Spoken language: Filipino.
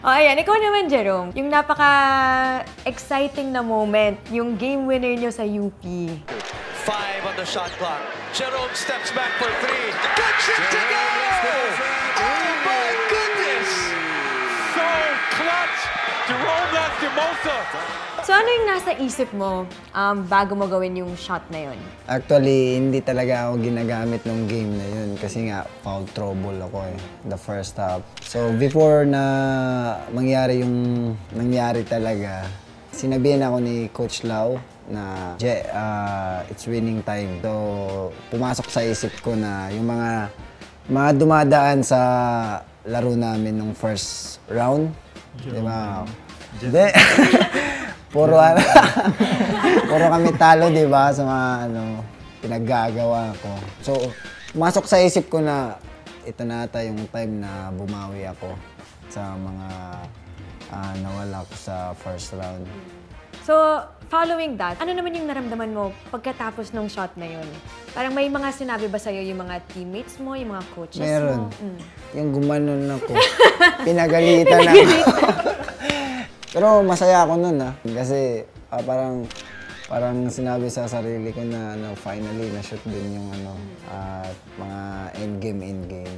Oh, ayan, ikaw naman, Jerome. Yung napaka-exciting na moment, yung game winner nyo sa UP. 5 on the shot clock. Jerome steps back for 3. Good shot to go! Oh my goodness! So clutch! Jerome Lastimosa! So ano yung nasa isip mo bago mo gawin yung shot na yun? Actually, hindi talaga ako ginagamit ng game na yun kasi nga foul trouble ako the first half. So before na mangyari yung nangyari talaga, sinabihan ako ni Coach Lau na it's winning time. So pumasok sa isip ko na yung mga dumadaan sa laro namin nung first round. Di ba? Hindi. Puro kami talo, di ba, sa mga pinaggagawa ko. So, pumasok sa isip ko na ito na ata yung time na bumawi ako sa mga nawala ko sa first round. So, following that, ano naman yung naramdaman mo pagkatapos ng shot na yun? Parang may mga sinabi ba sa'yo yung mga teammates mo, yung mga coaches Meron. mo? Yung gumanon ako. Pinagalitan ako. Pero masaya ako nun kasi parang sinabi sa sarili ko na finally na-shoot din yung at mga endgame.